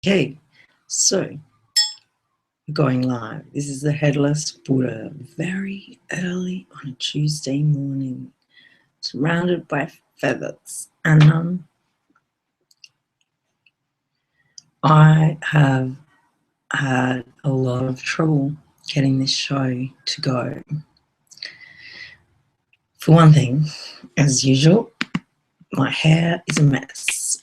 Okay, so we're going live. This is the Headless Buddha, very early on a Tuesday morning, surrounded by feathers. And I have had a lot of trouble getting this show to go. For one thing, as usual, my hair is a mess.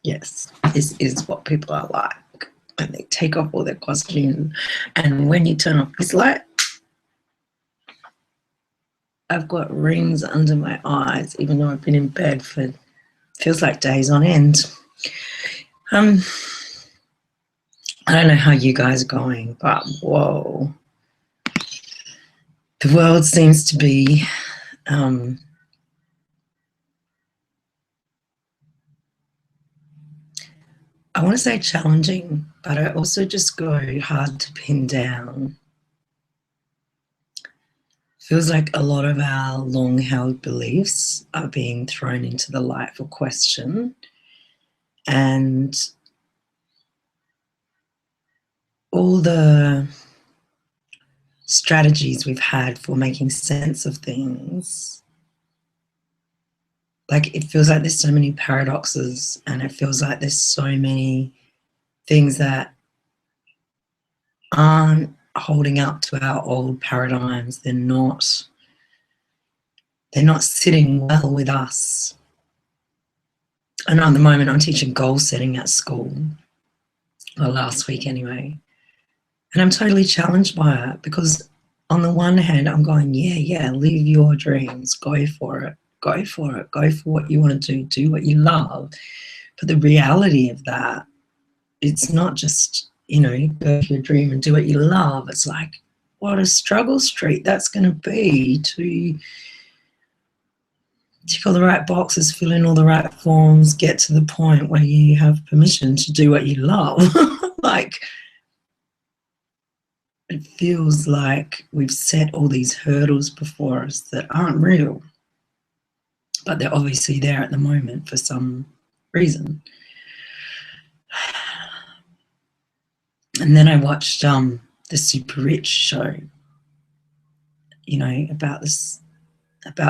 Yes, this is what people are like when they take off all their costume, and when you turn off this light, I've got rings under my eyes, even though I've been in bed for feels like days on end. I don't know how you guys are going, but whoa, the world seems to be I want to say challenging, but I also just go hard to pin down. Feels like a lot of our long-held beliefs are being thrown into the light for question, and all the strategies we've had for making sense of things, like it feels like there's so many paradoxes, and it feels like there's so many things that aren't holding up to our old paradigms. They're not sitting well with us. I know at the moment I'm teaching goal setting at school, well, last week anyway, and I'm totally challenged by it, because on the one hand I'm going, yeah, live your dreams, go for it, go for what you want to do what you love. But the reality of that, it's not just, go for your dream and do what you love. It's like, what a struggle street that's going to be to tick all the right boxes, fill in all the right forms, get to the point where you have permission to do what you love. Like, it feels like we've set all these hurdles before us that aren't real, but they're obviously there at the moment for some reason. And then I watched the Super Rich show, about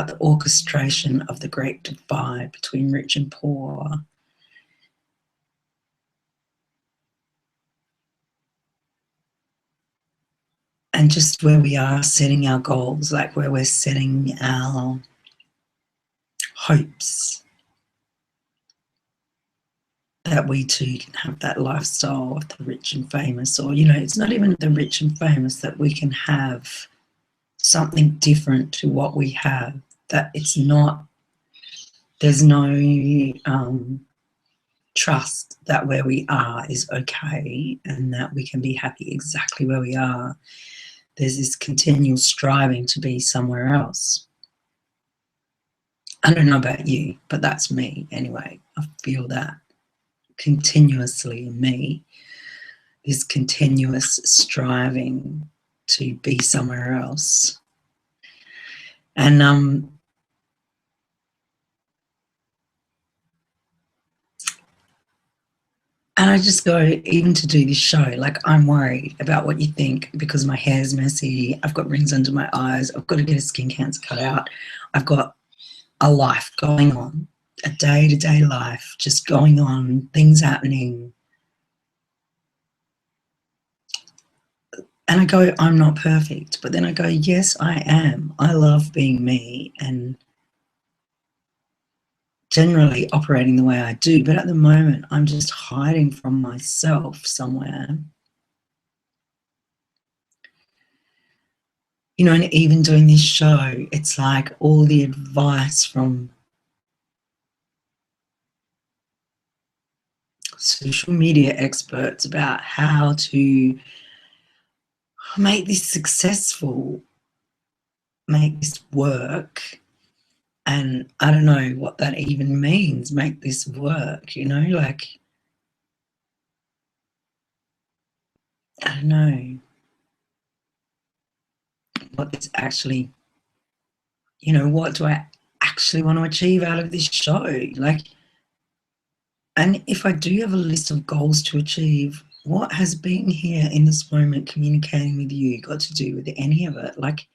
the orchestration of the great divide between rich and poor. And just where we are setting our goals, like where we're setting our hopes that we too can have that lifestyle of the rich and famous, or, it's not even the rich and famous, that we can have something different to what we have, that it's not, there's no trust that where we are is okay and that we can be happy exactly where we are. There's this continual striving to be somewhere else. I don't know about you, but that's me anyway. I feel that continuously in me, this continuous striving to be somewhere else. And I just go, even to do this show, like, I'm worried about what you think, because my hair's messy, I've got rings under my eyes, I've got to get a skin cancer cut out, I've got a life going on, a day-to-day life just going on, things happening. And I go, I'm not perfect. But then I go, yes, I am. I love being me and generally operating the way I do. But at the moment, I'm just hiding from myself somewhere. And even doing this show, it's like all the advice from social media experts about how to make this successful, make this work. And I don't know what that even means, make this work, like, I don't know what it's actually, what do I actually want to achieve out of this show? Like, And if I do have a list of goals to achieve, what has being here in this moment communicating with you got to do with any of it? Like,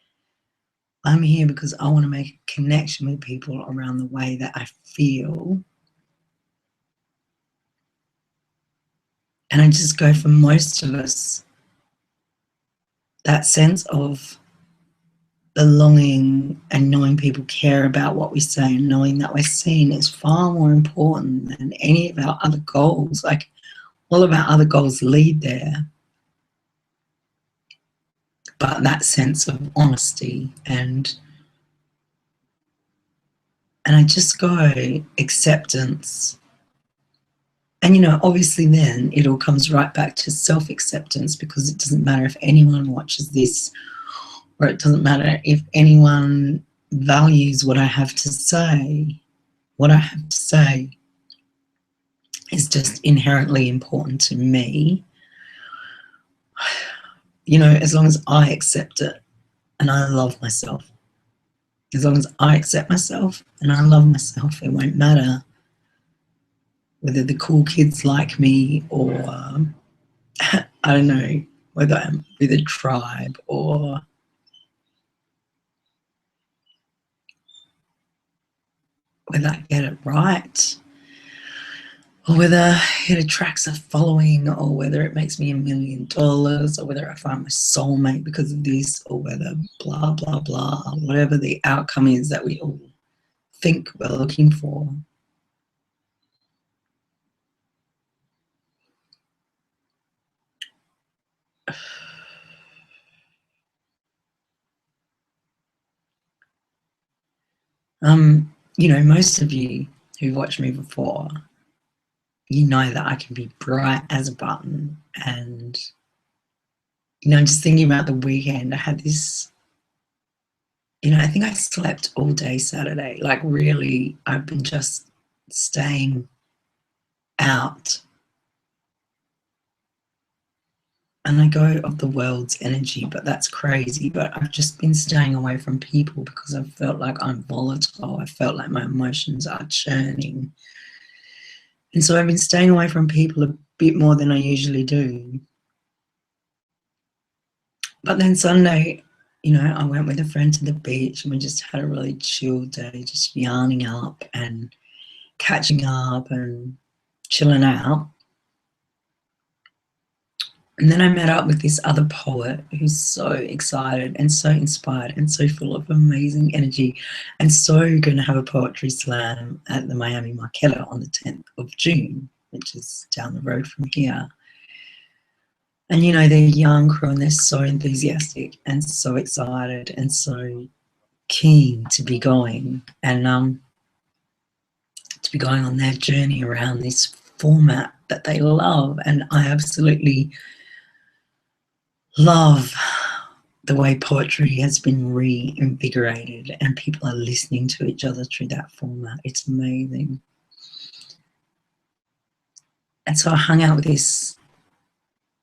I'm here because I want to make a connection with people around the way that I feel. And I just go, for most of us, that sense of belonging and knowing people care about what we say and knowing that we're seen is far more important than any of our other goals. Like, all of our other goals lead there. But that sense of honesty and I just go, acceptance. And, you know, obviously then it all comes right back to self-acceptance, because it doesn't matter if anyone watches this, or it doesn't matter if anyone values what I have to say. What I have to say is just inherently important to me. You know, as long as I accept it and I love myself. As long as I accept myself and I love myself, it won't matter whether the cool kids like me, or I don't know, whether I'm with a tribe, or whether I get it right, or whether it attracts a following, or whether it makes me $1 million, or whether I find my soulmate because of this, or whether blah, blah, blah, whatever the outcome is that we all think we're looking for. You know, most of you who've watched me before, you know that I can be bright as a button. And, you know, just thinking about the weekend, I had this, you know, I think I slept all day Saturday. Like, really, I've been just staying out. And I go of the world's energy, but that's crazy. But I've just been staying away from people because I felt like I'm volatile. I felt like my emotions are churning. And so I've been staying away from people a bit more than I usually do. But then Sunday, you know, I went with a friend to the beach and we just had a really chill day, just yarning up and catching up and chilling out. And then I met up with this other poet who's so excited and so inspired and so full of amazing energy, and so going to have a poetry slam at the Miami Marquetta on the 10th of June, which is down the road from here. And, you know, they're young crew and they're so enthusiastic and so excited and so keen to be going, and to be going on their journey around this format that they love. And I absolutely love the way poetry has been reinvigorated and people are listening to each other through that format. It's amazing. And so I hung out with this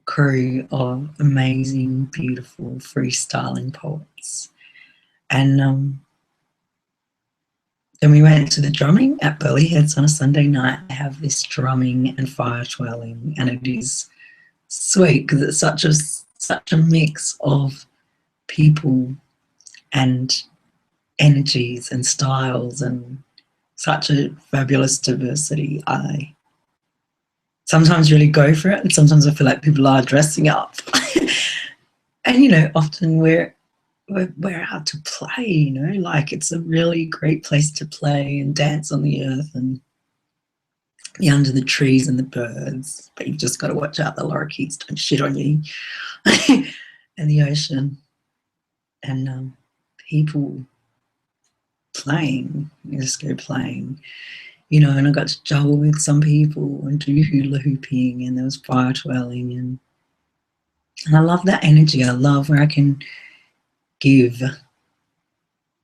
crew of amazing, beautiful, freestyling poets. And then we went to the drumming at Burley Heads on a Sunday night. I have this drumming and fire twirling, and it is sweet because it's such a mix of people and energies and styles, and such a fabulous diversity. I sometimes really go for it, and sometimes I feel like people are dressing up. And, you know, often we're out to play, you know, like it's a really great place to play and dance on the earth and be under the trees and the birds, but you've just got to watch out the lorikeets don't shit on you. And the ocean, and people playing, you just go playing, you know. And I got to juggle with some people and do hula hooping, and there was fire twirling, and I love that energy. I love where I can give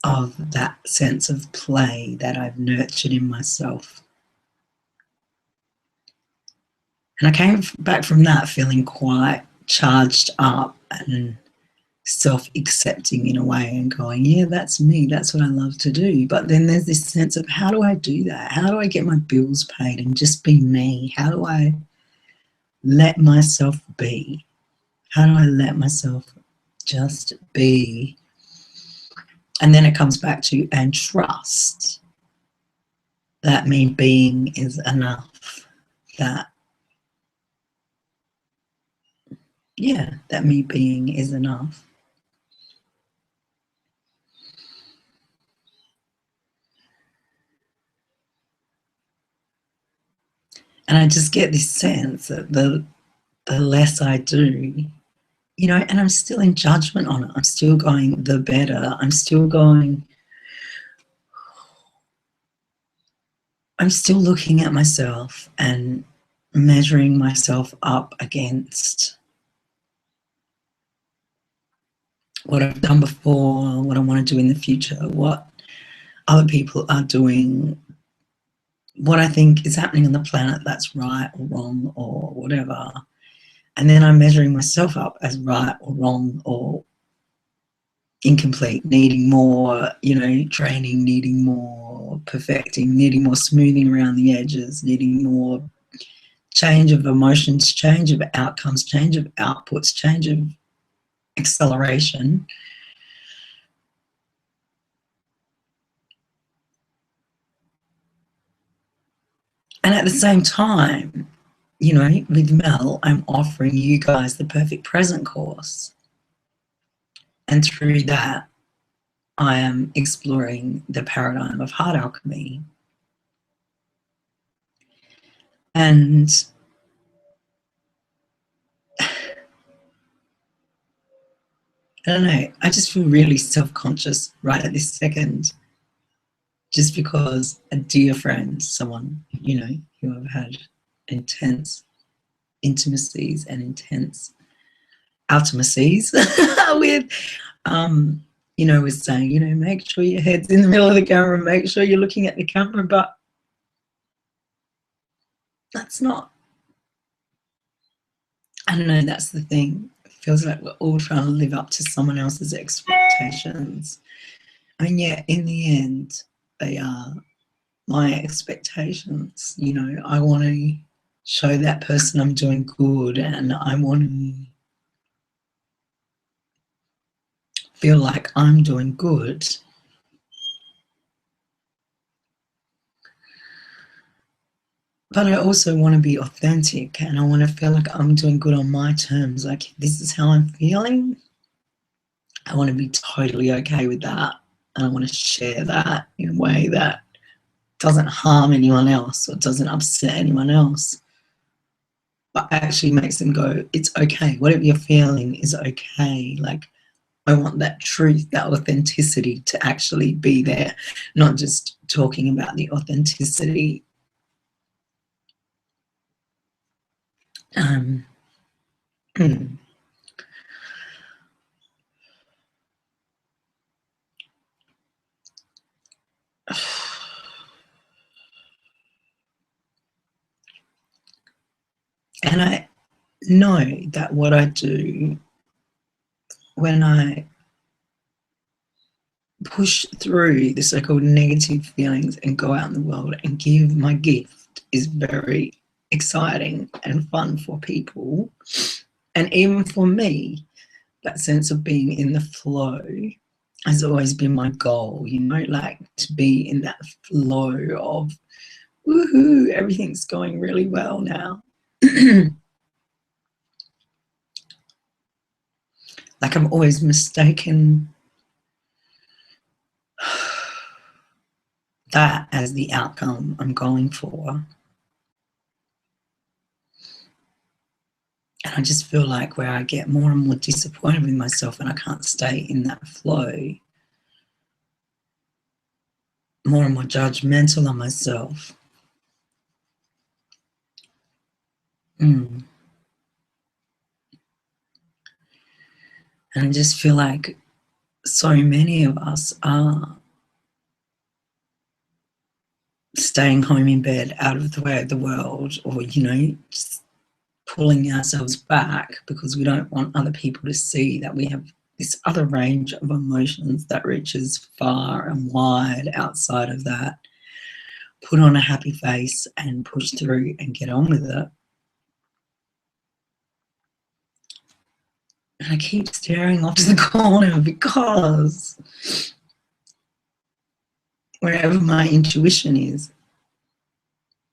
of that sense of play that I've nurtured in myself. And I came back from that feeling quite charged up and self-accepting in a way and going, yeah, that's me, that's what I love to do. But then there's this sense of, how do I do that? How do I get my bills paid and just be me? How do I let myself be? How do I let myself just be? And then it comes back to, and trust that me being is enough. That, yeah, that me being is enough. And I just get this sense that the less I do, you know, and I'm still in judgment on it. I'm still going, the better. I'm still going, I'm still looking at myself and measuring myself up against what I've done before, what I want to do in the future, what other people are doing, what I think is happening on the planet that's right or wrong or whatever. And then I'm measuring myself up as right or wrong or incomplete, needing more, you know, training, needing more perfecting, needing more smoothing around the edges, needing more change of emotions, change of outcomes, change of outputs, change of acceleration. And at the same time, you know, with Mel, I'm offering you guys the Perfect Present course. And through that, I am exploring the paradigm of heart alchemy. And I don't know, I just feel really self-conscious right at this second, just because a dear friend, someone, you know, who I've had intense intimacies and intense ultimacies with, you know, was saying, you know, make sure your head's in the middle of the camera, make sure you're looking at the camera, but that's not, I don't know, that's the thing. It feels like we're all trying to live up to someone else's expectations. And yet, in the end, they are my expectations. You know, I want to show that person I'm doing good, and I want to feel like I'm doing good. But I also want to be authentic, and I want to feel like I'm doing good on my terms. Like, this is how I'm feeling. I want to be totally okay with that. And I want to share that in a way that doesn't harm anyone else or doesn't upset anyone else, but actually makes them go, it's okay. Whatever you're feeling is okay. Like, I want that truth, that authenticity to actually be there, not just talking about the authenticity. And I know that what I do when I push through the so-called negative feelings and go out in the world and give my gift is very exciting and fun for people. And even for me, that sense of being in the flow has always been my goal, you know, like to be in that flow of, woohoo, everything's going really well now. Like, I'm always mistaken that as the outcome I'm going for. And I just feel like where I get more and more disappointed with myself and I can't stay in that flow, more and more judgmental on myself. And I just feel like so many of us are staying home in bed, out of the way of the world, or, you know, just pulling ourselves back because we don't want other people to see that we have this other range of emotions that reaches far and wide outside of that. Put on a happy face and push through and get on with it. And I keep staring off to the corner because wherever my intuition is,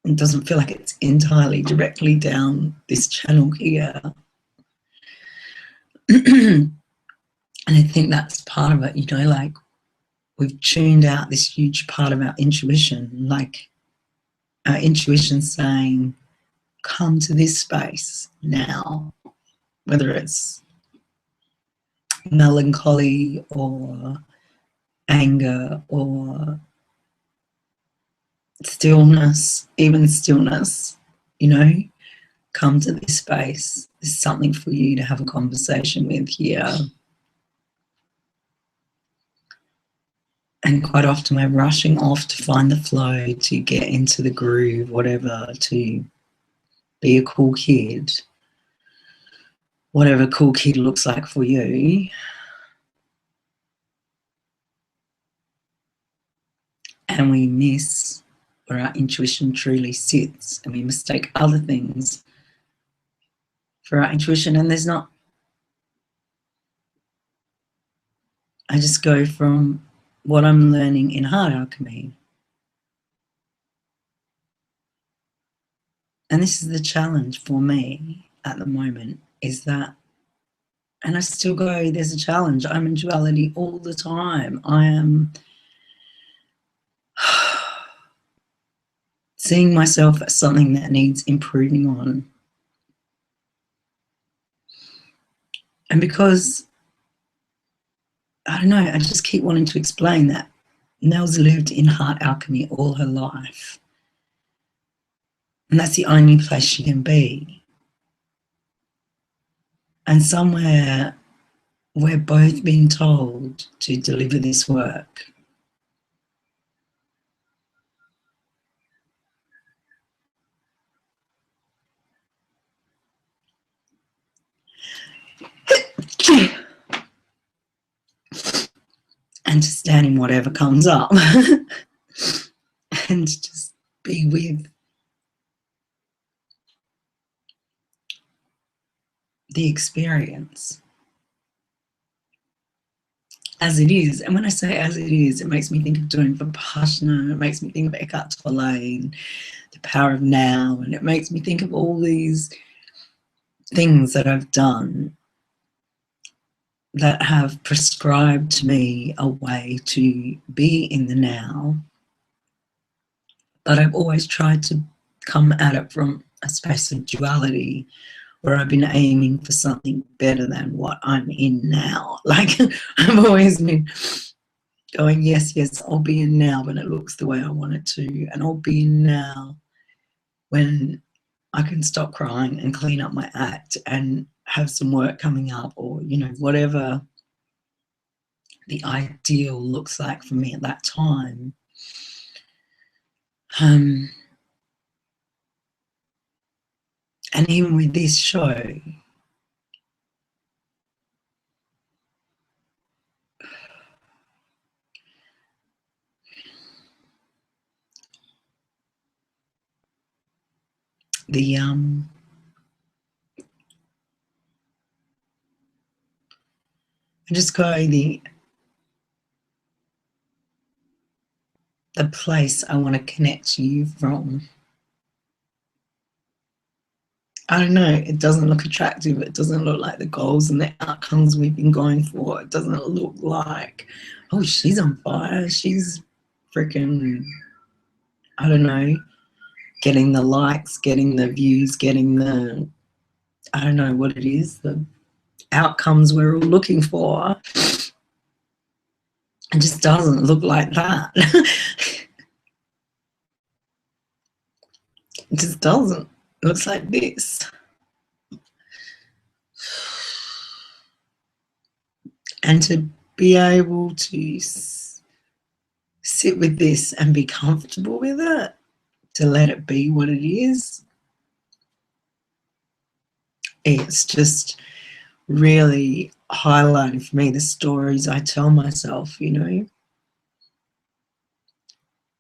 it doesn't feel like it's entirely directly down this channel here. And I think that's part of it, you know, like we've tuned out this huge part of our intuition, like our intuition saying, come to this space now, whether it's melancholy or anger or stillness, even stillness, you know, come to this space. There's something for you to have a conversation with here. And quite often we're rushing off to find the flow, to get into the groove, whatever, to be a cool kid, whatever cool kid looks like for you. And we miss where our intuition truly sits, and we mistake other things for our intuition. And there's not, I just go from what I'm learning in heart alchemy. And this is the challenge for me at the moment, is that, and I still go, there's a challenge. I'm in duality all the time. I am seeing myself as something that needs improving on. And because, I don't know, I just keep wanting to explain that Nell's lived in heart alchemy all her life. And that's the only place she can be. And somewhere we're both being told to deliver this work. And to stand in whatever comes up. And just be with the experience as it is. And when I say as it is, it makes me think of doing Vipassana, it makes me think of Eckhart Tolle and the power of now, and it makes me think of all these things that I've done that have prescribed to me a way to be in the now. But I've always tried to come at it from a space of duality, where I've been aiming for something better than what I'm in now. Like, I've always been going, yes, yes, I'll be in now when it looks the way I want it to, and I'll be in now when I can stop crying and clean up my act and have some work coming up, or, you know, whatever the ideal looks like for me at that time. And even with this show, I just go the place I want to connect to you from. I don't know, it doesn't look attractive. It doesn't look like the goals and the outcomes we've been going for. It doesn't look like, oh, she's on fire. She's freaking, I don't know, getting the likes, getting the views, getting the, I don't know what it is, the outcomes we're all looking for. It just doesn't look like that. It just doesn't. It looks like this. And to be able to sit with this and be comfortable with it, to let it be what it is, it's just really highlighting for me the stories I tell myself, you know,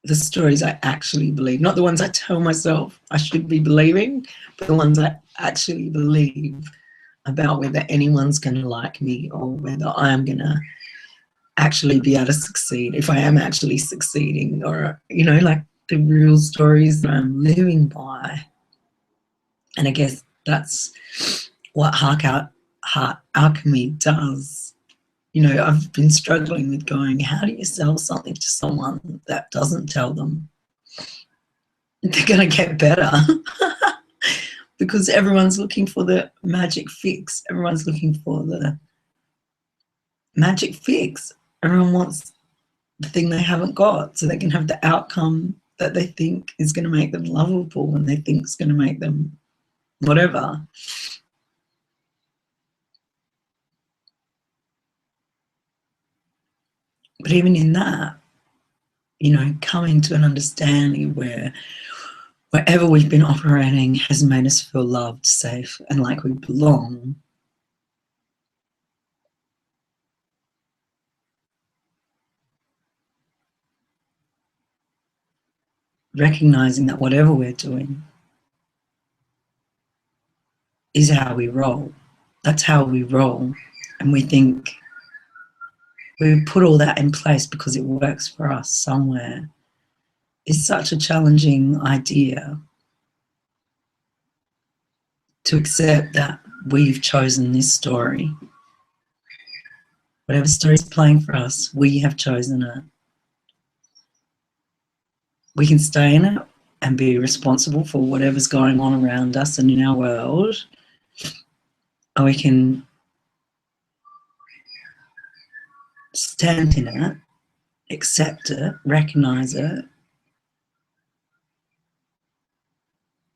the stories I actually believe, not the ones I tell myself I should be believing, but the ones I actually believe about whether anyone's going to like me or whether I'm going to actually be able to succeed, if I am actually succeeding, or, you know, like the real stories that I'm living by. And I guess that's what heart alchemy does. You know, I've been struggling with going, how do you sell something to someone that doesn't tell them they're going to get better? Because everyone's looking for the magic fix. Everyone's looking for the magic fix. Everyone wants the thing they haven't got so they can have the outcome that they think is going to make them lovable and they think is going to make them whatever. But even in that, you know, coming to an understanding where wherever we've been operating has made us feel loved, safe, and like we belong. Recognizing that whatever we're doing is how we roll. That's how we roll. And we think we put all that in place because it works for us somewhere. It's such a challenging idea to accept that we've chosen this story. Whatever story is playing for us, we have chosen it. We can stay in it and be responsible for whatever's going on around us and in our world, or we can stand in it, accept it, recognize it,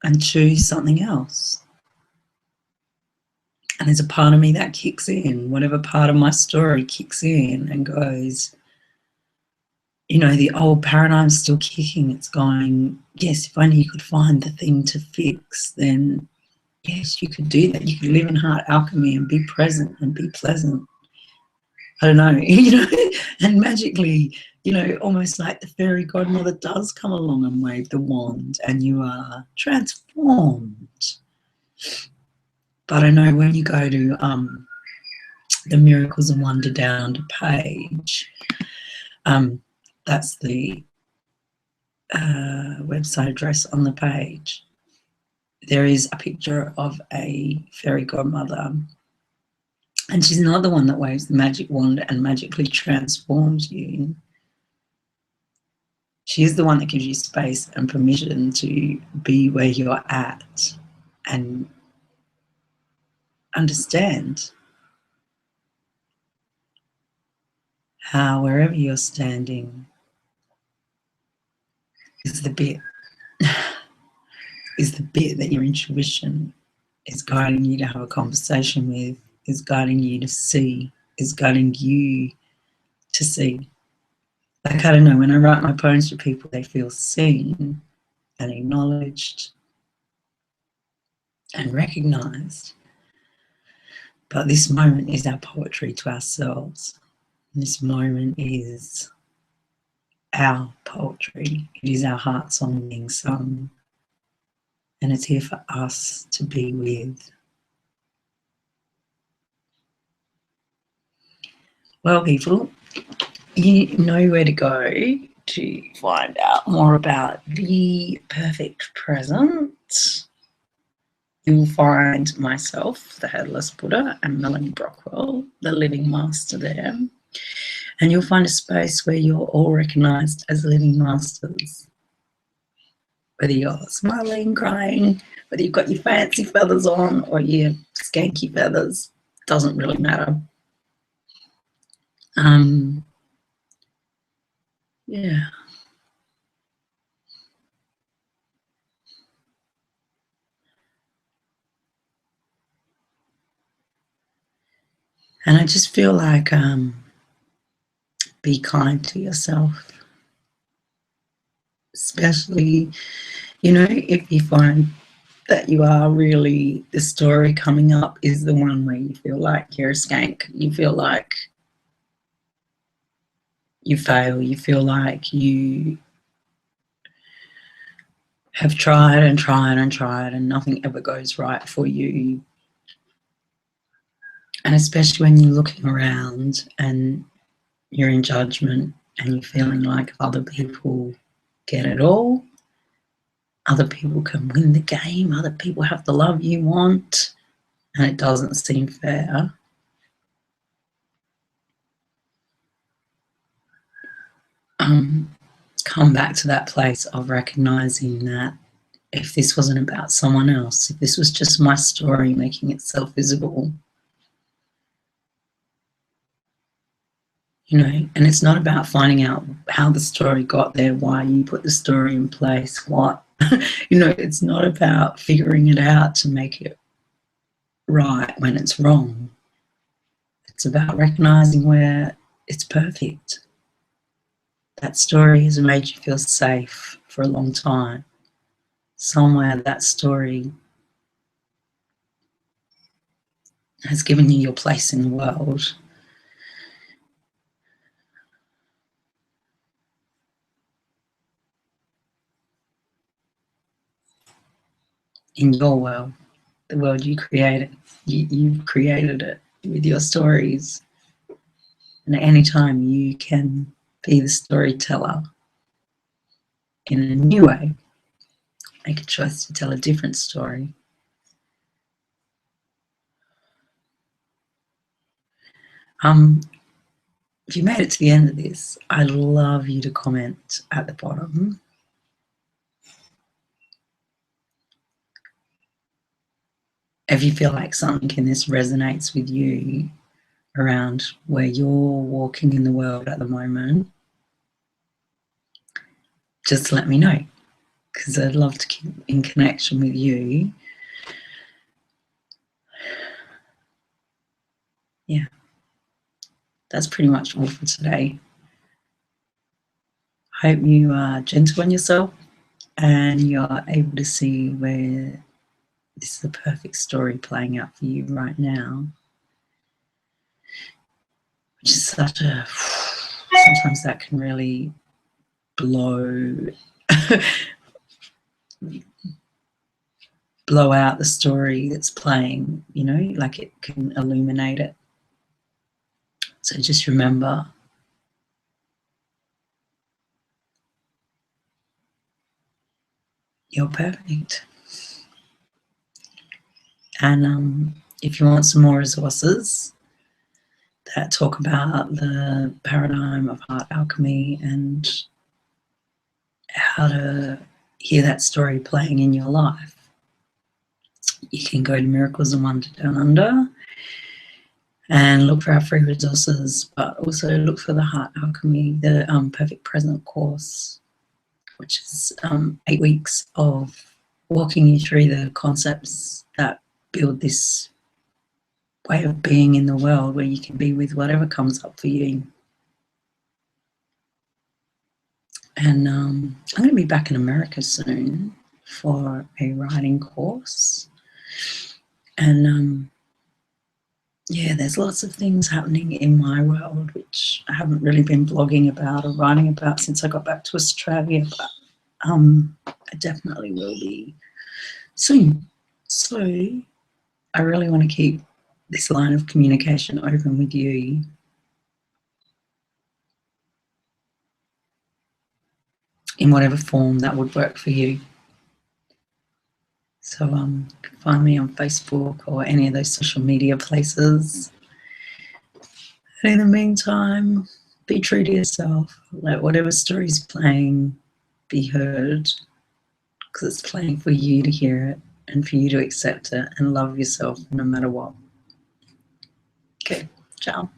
and choose something else. And there's a part of me that kicks in, whatever part of my story kicks in and goes, you know, the old paradigm's still kicking. It's going, yes, if only you could find the thing to fix, then yes, you could do that. You could live in heart alchemy and be present and be pleasant. I don't know, you know, and magically, you know, almost like the fairy godmother does come along and wave the wand and you are transformed. But I know when you go to the Miracles and Wonder Down Under page, that's the website address on the page, there is a picture of a fairy godmother, and she's not the one that waves the magic wand and magically transforms you. She is the one that gives you space and permission to be where you're at and understand how wherever you're standing is the bit that your intuition is guiding you to have a conversation with, is guiding you to see, is guiding you to see. Like, I don't know, when I write my poems for people, they feel seen and acknowledged and recognized. But this moment is our poetry to ourselves. This moment is our poetry. It is our heart song being sung. And it's here for us to be with. Well, people, you know where to go to find out more about the perfect present. You will find myself, the Headless Buddha, and Melanie Brockwell, the living master there. And you'll find a space where you're all recognised as living masters. Whether you're smiling, crying, whether you've got your fancy feathers on or your skanky feathers, doesn't really matter. Yeah. And I just feel like be kind to yourself. Especially, you know, if you find that you are really, the story coming up is the one where you feel like you're a skank, you feel like you fail, you feel like you have tried and tried and tried and nothing ever goes right for you. And especially when you're looking around and you're in judgment and you're feeling like other people get it all, other people can win the game, other people have the love you want, and it doesn't seem fair. Come back to that place of recognizing that if this wasn't about someone else, if this was just my story making itself visible, you know, and it's not about finding out how the story got there, why you put the story in place, what, you know, it's not about figuring it out to make it right when it's wrong. It's about recognizing where it's perfect. That story has made you feel safe for a long time. Somewhere that story has given you your place in the world. In your world, the world you created. You've created it with your stories. And at any time you can be the storyteller in a new way. Make a choice to tell a different story. If you made it to the end of this, I'd love you to comment at the bottom. If you feel like something in this resonates with you around where you're walking in the world at the moment, just let me know, because I'd love to keep in connection with you. Yeah, that's pretty much all for today. I hope you are gentle on yourself and you're able to see where this is the perfect story playing out for you right now, which is such a, sometimes that can really blow blow out the story that's playing, you know, like it can illuminate it. So just remember, you're perfect. And if you want some more resources that talk about the paradigm of heart alchemy and how to hear that story playing in your life, you can go to Miracles and Wonder Down Under and look for our free resources, but also look for the Heart Alchemy, the Perfect Present course, which is 8 weeks of walking you through the concepts that build this way of being in the world where you can be with whatever comes up for you. And I'm going to be back in America soon for a writing course. And yeah, there's lots of things happening in my world which I haven't really been blogging about or writing about since I got back to Australia, but I definitely will be soon. So I really want to keep this line of communication open with you. In whatever form that would work for you. So find me on Facebook or any of those social media places. And in the meantime, be true to yourself. Let whatever story's playing be heard, because it's playing for you to hear it and for you to accept it and love yourself no matter what. Okay, ciao.